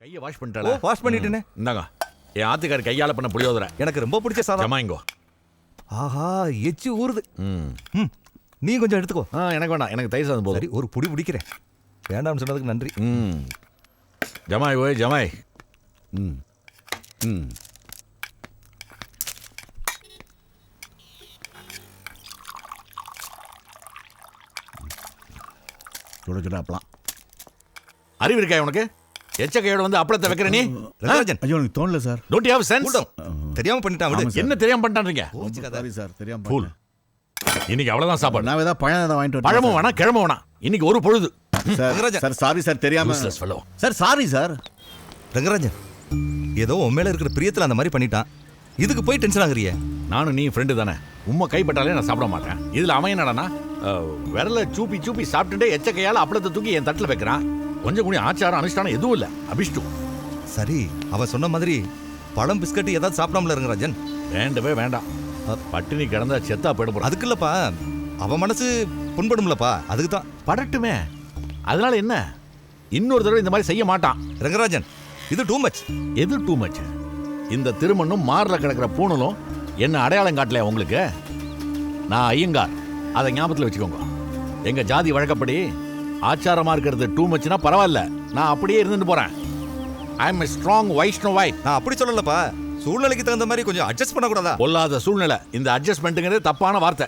கையை wash பண்ணிட்டாளா? Wash பண்ணிட்டேனே. இந்தாங்க என் ஆத்துக்காரி கையால பண்ண புளியோதரை. எனக்கு ரொம்ப பிடிச்ச சாதம். ஜமாயிங்கோ. ஆஹா எச்சி ஊறுது. நீ கொஞ்சம் எடுத்துக்கோ. எனக்கு வேண்டாம், எனக்கு தயிர் சாதம் போதும். சரி ஒரு புடி பிடிக்கிறேன். வேண்டாம்னு சொன்னதுக்கு நன்றி. ஜமாய் ஓய் ஜமாய். சுட சுட அப்பலாம். அறிவு இருக்கா உனக்கு? எச்ச கையோட வந்து அப்பளத்தை வைக்கிற நீ? ரங்கராஜன், ஐயோ எனக்கு தோணல sir. Don't you have sense? தெரியாம பண்ணிட்டான் விடு. என்ன தெரியாம பண்ணிட்டான்றீங்க? சாரி சார், தெரியாம ஃபூல். இன்னைக்கு அவ்வளவுதான் சாப்பாடு. நான் ஏதாவது பழம் ஏதாவது வாங்கிட்டு வரேன். பழமும் வேணாம் கிழமும் வேணாம். இன்னைக்கு ஒரு பொழுது. சார் சாரி சார், தெரியாம. Sir sorry sir. ரங்கராஜன், ஏதோ உன் மேல இருக்கிற பிரியத்துல அந்த மாதிரி பண்ணிட்டான். இதுக்கு போய் டென்ஷன் ஆகுறிய? நானும் நீ ஃப்ரெண்டு தானே. உம்மை கைப்பட்டாலே நான் சாப்பிட மாட்டேன். இதுல அவன் என்னடானா விரல சூப்பி சூப்பி சாப்பிட்டுட்டே எச்ச கையால அப்பளத்தை தூக்கி என் தட்டுல வைக்கிறான். கொஞ்சம் கூட ஆச்சாரம் அனுஷ்டானம் எதுவும் இல்ல. அபிஷ்டு. சரி அவன் சொன்ன மாதிரி பழம் பிஸ்கட் ஏதாவது சாப்பிடாமல ரங்கராஜன்? வேண்டவே வேண்டாம். பட்டினி கிடந்தா செத்தா போயிட. அதுக்கு இல்லப்பா, அவன் மனசு புண்படும்லப்பா, அதுக்கு தான். படட்டுமே, அதனால என்ன? இன்னொரு தடவை இந்த மாதிரி செய்ய மாட்டான். ரங்கராஜன், இது டூ மச். எது டூ மச்? இந்த திருமண்ணும் மார்ல கிடக்கிற பூணலும் என்ன அடையாளம் காட்டலையா உங்களுக்கு? நான் ஐயங்கார், அதை ஞாபகத்தில் வச்சுக்கோங்க. எங்க ஜாதி வழக்கப்படி ஆச்சாரமா இருக்கிறது டூ மச்னா பரவாயில்ல, நான் அப்படியே இருந்துட்டு போறேன். I am a strong வைஷ்ணவாய். நான் அப்படி சொல்லலப்பா, சூழ்நிலைக்கு தகுந்த மாதிரி கொஞ்சம் அட்ஜஸ்ட் பண்ணக்கூடாதா? பொல்லாத சூழ்நிலை. இந்த அட்ஜஸ்ட்மெண்ட்டுங்கிறது தப்பான வார்த்தை.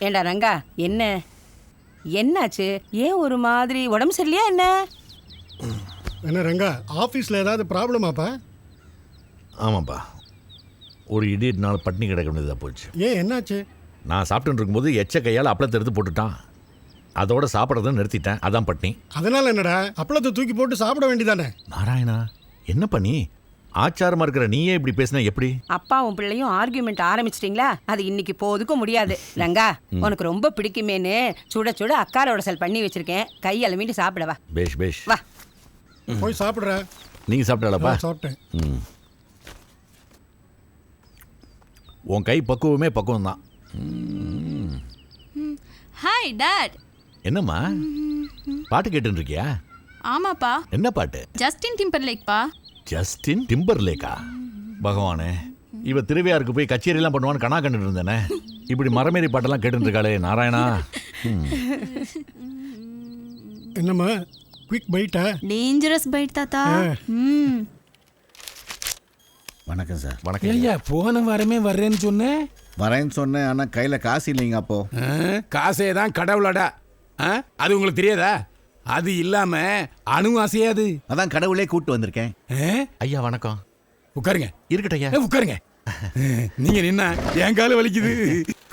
ஏண்டா ரங்கா, என்னாச்சு? ஏன் ஒரு மாதிரி உடம்பு சரியில்லையா என்ன? என்ன ரங்கா, ஆஃபீஸில் ஏதாவது ப்ராப்ளமாப்பா? ஆமாப்பா, ஒரு இடியட்னால பட்டினி கிடக்க வேண்டியதாக போச்சு. ஏன் என்னாச்சு? நான் சாப்பிட்டு இருக்கும்போது எச்ச கையால் அப்பளத்தை எடுத்து போட்டுட்டான். அதோட சாப்பிட்றத நிறுத்திட்டேன், அதான் பட்டினி. அதனால என்னடா, அப்பளத்தை தூக்கி போட்டு சாப்பிட வேண்டியதானே? நாராயணா, என்ன பண்ணி ஆச்சாரமா இருக்கிற நீயே இப்படி பேசினா எப்படி? அப்பாவும் பிள்ளையும் ஆர்கியூமெண்ட் ஆரம்பிச்சிட்டீங்களா? அது இன்னைக்கு போதுக்கும் முடியாது. ரங்கா, உனக்கு ரொம்ப பிடிக்குமேனு சுட சுட அக்காரோட செல் பண்ணி வச்சிருக்கேன். கை அலமிட்டு சாப்பிடவா. பேஷ் பேஷ், வா போய் சாப்பிட்ற. நீங்க சாப்பிட்டாலப்பா? சாப்பிட்டேன். உன் கை பக்குவமே பக்குவம் தான். Hi dad. என்னம்மா பாட்டு கேட்டு இருக்கியா? ஆமாப்பா. என்ன பாட்டு? ஜஸ்டின் டிம்பர்லேக் பா. ஜஸ்டின் டிம்பர்லேக்கா? பகவானே, இவ திருவையாருக்கு போய் கச்சேரியெல்லாம் பண்ணுவான்னு கணா கண்டுட்டு இருந்தேனே. இப்படி மரமேறி பாட்டெல்லாம் கேட்டு இருக்காளே. நாராயணா. என்னம்மா குவிக் பைட்டா? டேஞ்சரஸ் பைட் தாத்தா. வணக்கம் சார். வணக்கம். ஐயா, போன வாரமே வர்றேன்னு சொன்னேன். வரேன்னு சொன்னேன், ஆனா கையில காசு இல்லைங்க. அப்போ காசே தான் கடவுளடா. அது உங்களுக்கு தெரியாதா? அது இல்லாம அணு அசையாது. அதான் கடவுளே கூட்டு வந்திருக்கேன். ஐயா வணக்கம். உட்காருங்க. இருக்கட்டும் ஐயா. உட்காருங்க. நீங்க நின்னா என் கால வலிக்குது.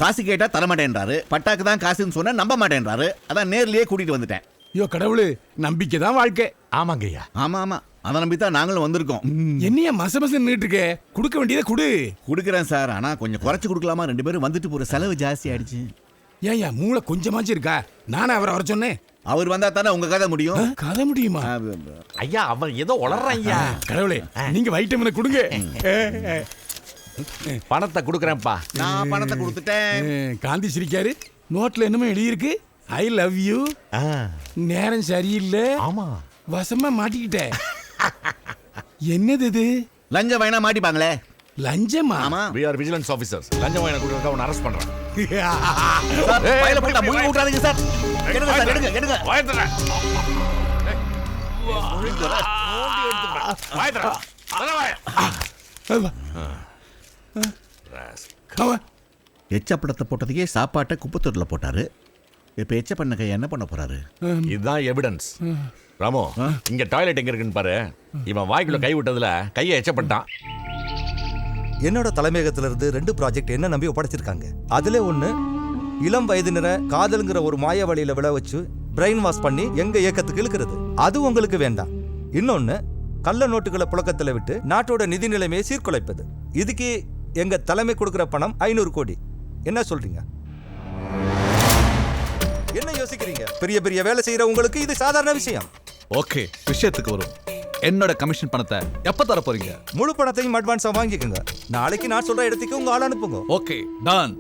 காசு கேட்டா தர மாட்டேன்றாரு. பட்டாக்கு தான் காசுன்னு சொன்னா நம்ப மாட்டேன்றாரு. அதான் நேர்லயே கூட்டிட்டு வந்துட்டேன். ஐயோ கடவுளு, நம்பிக்கை தான் வாழ்க்கை. ஆமாங்க ஐயா. ஆமா ஆமா, அதை நம்பித்தான் நாங்களும் வந்திருக்கோம். என்னையா மசமச நின்றுட்டு இருக்க? கொடுக்க வேண்டியதை கொடு. கொடுக்குறேன் சார், ஆனா கொஞ்சம் குறைச்சு கொடுக்கலாமா? 2 பேரும் வந்துட்டு போற செலவு ஜாஸ்தி ஆயிடுச்சு. ஏயா மூளை கொஞ்சமாச்சு இருக்கா? நானே அவரை வர சொன்னேன். அவர் வந்தா தானே உங்க கதை முடியும். கதை முடியுமா? ஐயா அவன் ஏதோ உளறான் ஐயா. கடவுளே, நீங்க வைட்டமினை கொடுங்க. பணத்தை கொடுக்குறேன்ப்பா. நான் பணத்தை கொடுத்துட்டேன். காந்தி சிரிக்காரு. நோட்ல என்னமோ எழுதியிருக்கு, ஐ லவ் யூ. நேரம் சரியில்லை. ஆமா, வசமா மாட்டிக்கிட்டேன். என்னது இது? லஞ்சம் வேணா மாட்டிப்பாங்களே. லஞ்சமா? ஆமா. we are vigilance officers. லஞ்சம் வாங்கி கொடுக்கறதுக்கு அவனை அரெஸ்ட் பண்றான். சார், வாயில போட்டா முழுங்க விட்டுறாதீங்க சார். எடுங்க சார், எடுங்க எடுங்க. வாயத்தற. வாயத்தற. எச்சப்படத்தை போட்டதுக்கே சாப்பாட்டை குப்பத்தூர்ல போட்டாரு. இப்ப எச்ச பண்ண கை என்ன பண்ண போறாரு? இதுதான் எவிடன்ஸ். ராமோ, இங்க டாய்லெட் எங்க இருக்குன்னு பாரு. இவன் வாய்க்குள்ள கை விட்டதுல கையை எச்சப்பட்டான். என்னோட தலைமையகத்துல இருந்து 2 ப்ராஜெக்ட் என்ன நம்பி ஒப்படைச்சிருக்காங்க. அதுல ஒண்ணு இளம் வயதினரை காதல்ங்கிற ஒரு மாய வழியில விழ வச்சு பிரெயின் வாஷ் பண்ணி எங்க இயக்கத்துக்கு இழுக்கிறது. அது உங்களுக்கு வேண்டாம். இன்னொன்னு கள்ள நோட்டுகளை புழக்கத்துல விட்டு நாட்டோட நிதி நிலைமையை சீர்குலைப்பது. இதுக்கு எங்க தலைமை கொடுக்கிற பணம் 500 கோடி. என்ன சொல்றீங்க? என்ன யோசிக்கிறீங்க? பெரிய பெரிய வேலை செய்யற உங்களுக்கு இது சாதாரண விஷயம். ஓகே, விஷயத்துக்கு வரும். என்னோட கமிஷன் பணத்தை எப்ப தர போறீங்க? முழு பணத்தையும் அட்வான்ஸா வாங்கிக்கோங்க. நாளைக்கு நான் சொல்ற இடத்துக்கு உங்க ஆள் அனுப்புங்க. Okay done.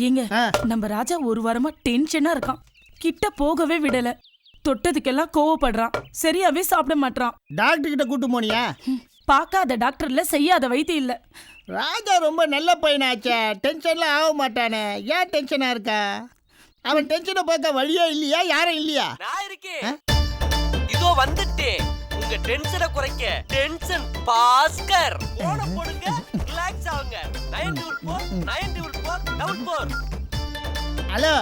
ஏங்க நம்ம ராஜா ஒரு வாரமா டென்ஷனா இருக்கான். கிட்ட போகவே விடல. தொட்டதுக்கெல்லாம் கோவப்படுறான். சரியாவே சாப்பிட மாட்டான். டாக்டர் கிட்ட கூட்டு போனியா? பார்க்காத டாக்டர்ல செய்யாத வைத்தியம் இல்ல. ராஜா ரொம்ப நல்ல பையனாச்சே, டென்ஷன்லாம் ஆக மாட்டானே. ஏன் டென்ஷனா இருக்கா? அவன் டென்ஷனை பார்க்க வழியே இல்லையா? யாரும் இல்லையா? நான் இருக்கேன். இதோ வந்துட்டேன். உங்க டென்ஷனை குறைக்க டென்ஷன் பாஸ்கர். போன போடுங்க, ரிலாக்ஸ் ஆகுங்க. 944 ஹலோ.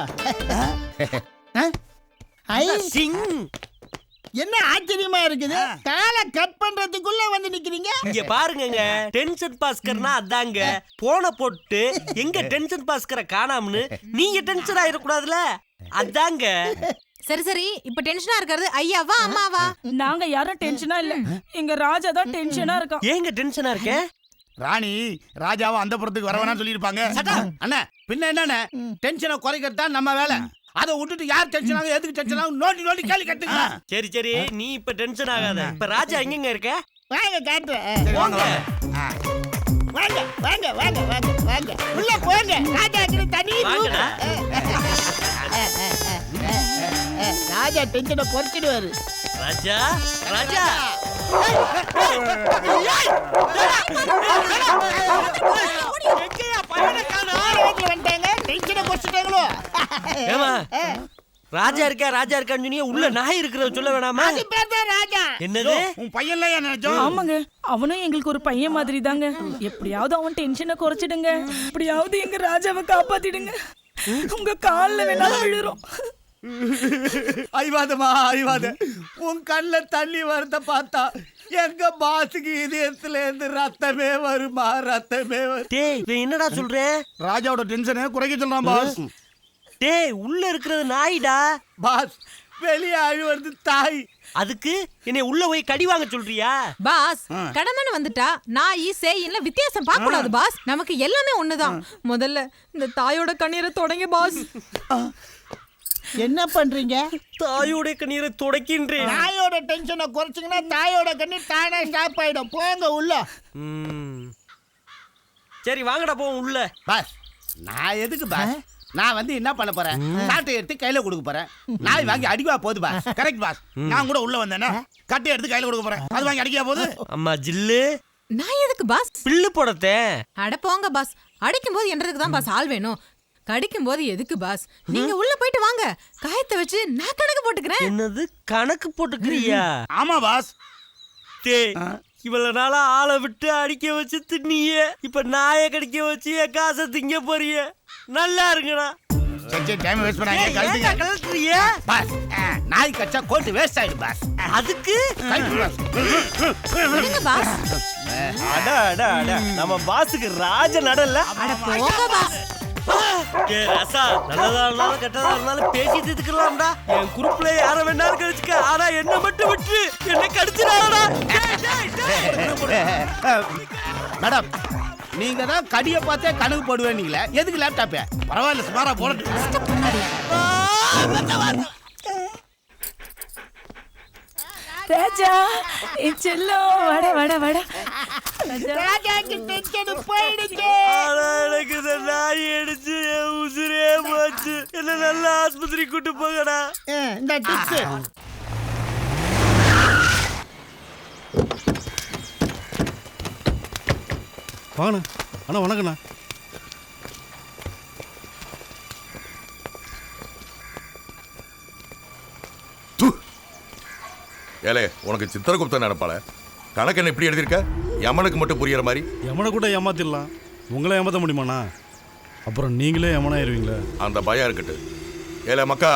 ஐ சிங். என்ன ஆச்சரியமா இருக்குது? காலை கட் பண்றதுக்குள்ள வந்து நிக்கிறீங்க. இங்க பாருங்கங்க, டென்ஷன் பாஸ்கர்னா அதாங்க. போன போட்டு எங்க டென்ஷன் பாஸ்கரை காணாமனு நீங்க டென்ஷன் ஆயிடக்கூடாதுல, அதாங்க. சரி சரி, இப்ப டென்ஷனா இருக்கிறது ஐயாவா அம்மாவா? நாங்க யாரும் டென்ஷனா இல்ல. எங்க ராஜா தான் டென்ஷனா இருக்கான். ஏங்க டென்ஷனா இருக்கேன்? ராணி ராஜாவை அந்த புறத்துக்கு வர வேணாம்னு சொல்லியிருப்பாங்க. அண்ணா பின்ன என்னண்ணே, டென்ஷனை குறைக்கிறது தான் நம்ம வேலை. அதை விட்டுட்டு யார் டென்ஷன் ஆகும், எதுக்கு டென்ஷன் ஆகும், நோட்டி நோட்டி கேள்வி கட்டுங்க. சரி சரி, நீ இப்ப டென்ஷன் ஆகாத. இப்ப ராஜா எங்கங்க இருக்க? வாங்க காட்டுறேன். வாங்க வாங்க வாங்க வாங்க வாங்க வாங்க உள்ள போங்க. ராஜா கிட்ட தனி ரூம். ராஜா டென்ஷனை குறைச்சிடுவாரு. ராஜா ராஜா வந்துட்டாங்க, டென்ஷனை குறைச்சிட்டாங்களோ? ஏமா ராஜா இருக்கா ராஜா இருக்கான்னு சொன்னீங்க, உள்ள நாய் இருக்கிறத சொல்ல வேணாமா? அது பேர் தான் ராஜா. என்னது? உன் பையன்ல என்ன நினைச்சோம்? ஆமாங்க, அவனும் எங்களுக்கு ஒரு பையன் மாதிரி தாங்க. எப்படியாவது அவன் டென்ஷனை குறைச்சிடுங்க. எப்படியாவது எங்க ராஜாவை காப்பாத்திடுங்க. உங்க கால்ல வேணாலும் விழுறோம். ஐவாதமா ஐவாத, உன் கண்ணுல தண்ணி வரத பார்த்தா எங்க பாசுக்கு இதயத்துல இருந்து ரத்தமே வருமா, ரத்தமே வரும். டேய் இவன் என்னடா சொல்றேன்? ராஜாவோட டென்ஷனை குறைக்க சொல்றான் பாஸ். டேய் உள்ள இருக்கிறது நாய்டா பாஸ், வெளியே அழி வருது தாய். அதுக்கு என்னை உள்ள போய் கடி வாங்க சொல்றியா? பாஸ், கடமைன்னு வந்துட்டா நாய் சேயின்ல வித்தியாசம் பார்க்க கூடாது பாஸ். நமக்கு எல்லாமே ஒண்ணுதான். முதல்ல இந்த தாயோட கண்ணீரை தொடங்க பாஸ். என்ன பண்றீங்க? தாயோட கண்ணீரை துடைக்கின்றேன். தாயோட டென்ஷனை குறைச்சிங்கன்னா தாயோட கண்ணீர் தானே ஸ்டாப் ஆயிடும். போங்க உள்ள. சரி வாங்கடா போவோம் உள்ள. பாஸ், நான் எதுக்கு பாஸ்? நான் வந்து என்ன பண்ண போறேன்? சாட்டை எடுத்து கையில கொடுக்க போறேன். நாய் வாங்கி அடிக்கவா போகுது பாஸ். Correct pass. நான் கூட உள்ள வந்தேன்னா கட்டை எடுத்து கையில கொடுக்க போறேன். அது வாங்கி அடிக்கவா போகுது? அம்மா ஜில்லு, நான் எதுக்கு பாஸ்? பில்லு போடத்தே. அட போங்க பாஸ். அடிக்கும் போது என்றதுக்கு தான் பாஸ் ஆள் வேணும். கடிக்கும் போது எதுக்கு பாஸ்? நீங்க உள்ள போயிட்டு வாங்க. காயத்தை வச்சு நான் கணக்கு போட்டுக்கிறேன். என்னது கணக்கு போட்டுக்கிறியா? ஆமா பாஸ். டேய் இவ்வளவு நாளா ஆளை விட்டு அடிக்க வச்சு தின்னியே, இப்ப நாயை கடிக்க வச்சு என் காசை திங்க போறிய. நல்லா இருக்குடா. சரி டைம் வேஸ்ட் பண்ணாங்க. கழட்டுங்க. கழட்டுறியா? பாஸ், நாய் கச்சா கோட் வேஸ்ட் ஆயிடும் பாஸ். அதுக்கு கழட்டு பாஸ். விடுங்க பாஸ். அட அட அட, நம்ம பாஸுக்கு ராஜ நடல்ல. அட போங்க பாஸ். ஏய் ரசா, நல்லதா இருந்தாலும் கெட்டதா இருந்தாலும் பேசி தீர்த்துக்கலாம்டா. என் குரூப்ல யார வேணாலும் கழிச்சுக்க, ஆனா என்ன மட்டும் விட்டு என்ன கடிச்சிடாதடா. மேடம், நீங்க தான் கடியை பார்த்தே கணக்கு போடுவேன்னீங்களே, எதுக்கு லேப்டாப்? பரவாயில்ல சுமாரா போடட்டும். ராஜா என் செல்லம், வட வட வட. ராஜாக்கு டென்ஷன் போயிடுச்சு. ஆனா எனக்கு இந்த நாய் அடிச்சு என் உசுரே போச்சு. என்ன நல்ல ஆஸ்பத்திரி கூட்டு போங்கடா. இந்த டிப்ஸ். வாங்கண்ணா. அண்ணா வணக்கண்ணா. ஏலே, உனக்கு சித்திரகுப்தன் நடப்பாள கணக்கு என்ன இப்படி எழுதியிருக்க? யமனுக்கு மட்டும் புரியுற மாதிரி. யமனை கூட ஏமாத்திடலாம், உங்களை ஏமாற்ற முடியுமாண்ணா? அப்புறம் நீங்களே யமனாயிருவீங்களே. அந்த பயம் இருக்கட்டு. ஏலே மக்கா,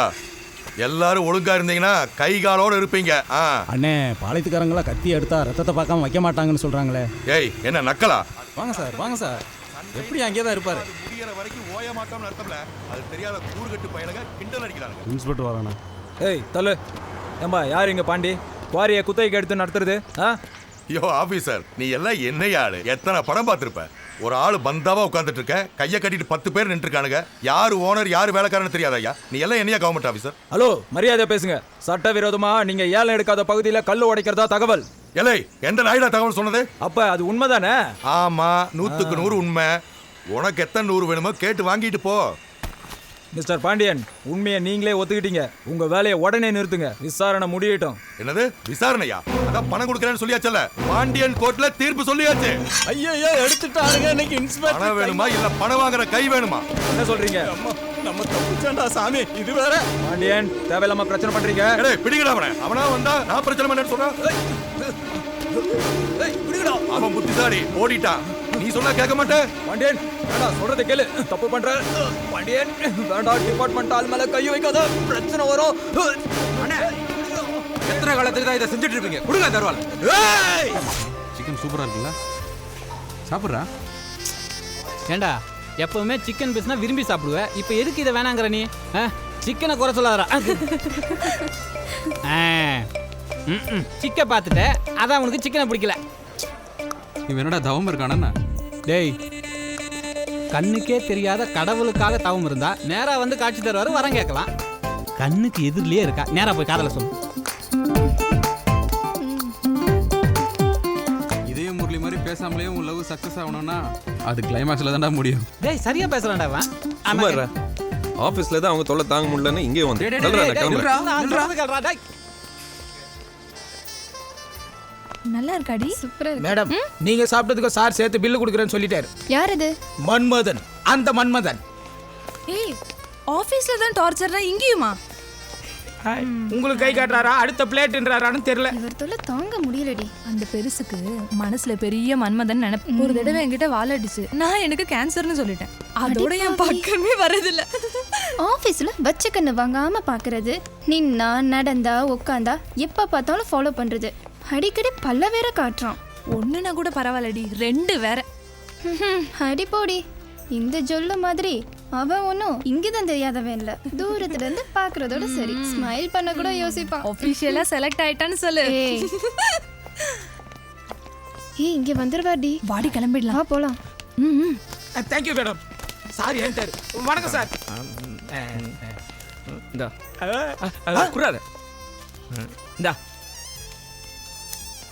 எல்லாரும் ஒழுங்கா இருந்தீங்கன்னா கை காலோட இருப்பீங்க. அண்ணே, பாளையத்துக்காரங்களா கத்தி எடுத்தா ரத்தத்தை பார்க்காம வைக்க மாட்டாங்கன்னு சொல்றாங்களே. ஏய், என்ன நக்கலா? வாங்க சார், வாங்க சார். எப்படி அங்கே தான் இருப்பாரு? முடியற வரைக்கும் ஓய மாட்டோம்னு அர்த்தம்ல. அது தெரியாத கூறுகட்டு பையனுங்க கிண்டல் அடிக்கிறாங்க. இன்ஸ்பெக்டர் வரானா? ஏய் தல்லு. ஏம்பா, யார் இங்க பாண்டி? குவாரியை குத்தகைக்கு எடுத்து நடத்துறது? யோ ஆபீசர், நீ எல்லாம் என்னைய ஆளு? எத்தனை படம் பார்த்திருப்ப? ஒரு ஆளு பந்தாவா உட்கார்ந்துட்டு இருக்க, கையை கட்டிட்டு 10 பேர் நின்று இருக்கானுங்க. யாரு ஓனர் யாரு வேலைக்காரன்னு தெரியாத ஐயா. நீ எல்லாம் என்னையா கவர்மெண்ட் ஆபீசர்? ஹலோ, மரியாதை பேசுங்க. சட்டவிரோதமா நீங்க ஏலம் எடுக்காத பகுதியில கல்லு உடைக்கிறதா தகவல். எலை, எந்த நாயிடா தகவல் சொன்னது? அப்ப அது உண்மைதானே? ஆமா, 100க்கு 100 உண்மை. உனக்கு எத்தனை 100 வேணுமோ கேட்டு வாங்கிட்டு போ. மிஸ்டர் பாண்டியன், உண்மையை நீங்களே ஒத்துக்கிட்டீங்க. உங்க வேலையை உடனே நிறுத்துங்க. விசாரணை முடியட்டும். என்னது விசாரணையா? அதான் பணம் கொடுக்கறேன்னு சொல்லியாச்சல. பாண்டியன் கோர்ட்ல தீர்ப்பு சொல்லியாச்சு. ஐயோ, எடுத்துட்டாருங்க. இன்னைக்கு இன்ஸ்பெக்டர் பணம் வேணுமா இல்ல பணம் வாங்குற கை வேணுமா? என்ன சொல்றீங்க? நம்ம தப்பிச்சோம்டா சாமி. இது வேற. பாண்டியன், தேவையில்லாம பிரச்சனை பண்றீங்க. ஏய், பிடிங்கடா அவனை. அவனா வந்தா நான் பிரச்சனை பண்ணேன்னு சொல்றேன். பிடிங்கடா. அவன் புத்திசாலி, ஓடிட்டான். நீ சொன்னா கேட்க மாட்டே. பாண்டியன், வேடா, சொல்றதை கேளு. தப்பு பண்ற. பாண்டியன், வேடா, டிபார்ட்மெண்ட் ஆள் மேல கை வைக்காத, பிரச்சனை வரும். எத்தனை காலத்துக்கு தான் இதை செஞ்சுட்டு இருப்பீங்க? கொடுங்க தருவாள். சிக்கன் சூப்பரா இருக்குல்ல? சாப்பிட்றா? ஏண்டா, எப்பவுமே சிக்கன் பீஸ்னா விரும்பி சாப்பிடுவேன். இப்போ எதுக்கு இதை வேணாங்கிற நீ? சிக்கனை குறை சொல்லாதடா. சிக்கை பார்த்துட்ட, அதான் உனக்கு சிக்கனை பிடிக்கல. இவன் என்னடா தவம் இருக்கானா? டேய், கண்ணுக்கே தெரியாத கடவுளுக்காக தவம் இருந்தா நேரா வந்து காட்சி தருவாரு, வரம் கேட்கலாம். கண்ணுக்கு எதிரிலேயே இருக்கா, நேரா போய் காதல சொல்லு. இதே முரளி மாதிரி பேசாமலே உன் லவ் சக்சஸ் ஆகணும்னா அது கிளைமாக்ஸ்ல தான்டா முடியும். டேய், சரியா பேசுறான்டா அவன். ஆபீஸ்ல தான் அவங்க தொல்லை தாங்க முடியலன்னு இங்கே வந்து நல்லா இருக்காடி? சூப்பரா இருக்கு. மேடம், நீங்க சாப்பிட்டதுக்கு சார் சேர்த்து பில்லு கொடுக்குறேன்னு சொல்லிட்டாரு. யார் இது? மன்மதன். அந்த மன்மதன். ஏய், ஆபீஸ்ல தான் டார்ச்சர்னா இங்கேயுமா? உங்களுக்கு கை காட்டுறாரா, அடுத்த பிளேட்ன்றாரான்னு தெரியல. இவர் தொல்லை தாங்க முடியலடி. அந்த பெருசுக்கு மனசுல பெரிய மன்மதன் நினைப்பு. ஒரு தடவை என்கிட்ட வாழடிச்சு, நான் எனக்கு கேன்சர்னு சொல்லிட்டேன். அதோட என் பக்கமே வரதில்ல. ஆபீஸ்ல வச்ச கண்ணு வாங்காம பாக்குறது, நின்னா நடந்தா உட்காந்தா எப்ப பார்த்தாலும் ஃபாலோ பண்றது, அடிக்கடி பல்ல வேற காட்டுறான். ஒண்ணுனா கூட பரவாயில்லடி, 2 வேற. அடி போடி. இந்த ஜொல்ல மாதிரி அவன் ஒன்றும் இங்கதான் தெரியாதவன் இல்ல. தூரத்துல இருந்து பாக்குறதோட சரி, ஸ்மைல் பண்ண கூட யோசிப்பான். ஆபீஷியலா செலக்ட் ஆயிட்டான்னு சொல்லு. ஏய், இங்க வந்துருவாடி. வாடி, கிளம்பிடலாம். போலாம். Thank you madam. சார் ஏன்ட்டாரு. வணக்கம் சார். இந்தா குறாத. இந்தா.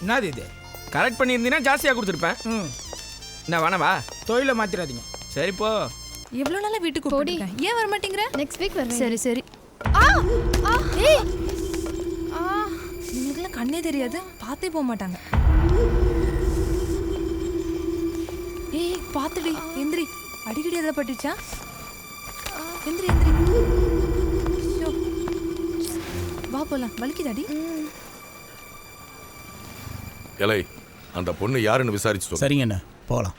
என்னது இது? கரெக்ட் பண்ணியிருந்தீங்கன்னா ஜாஸ்தியாக கொடுத்துருப்பேன். என்ன வேணவா? தொழிலை மாத்திராதீங்க. சரி போ. எவ்வளவு நாளா வீட்டுக்கு போடிங்க? ஏன் வர மாட்டேங்கற? நெக்ஸ்ட் வீக் வரேன். சரி சரி. ஏய், உங்களுக்கு கண்ணே தெரியாது, பார்த்தே போக மாட்டாங்க. ஏய், பாத்துடி, எந்திரி. அடிக்கடி எதை பட்டுச்சா? எந்திரி எந்திரி. வா போலாம். வலிக்குதாடி? எலை, அந்த பொண்ணு யாருன்னு விசாரிச்சு சொல்லு. சரிங்கண்ணா, போலாம்.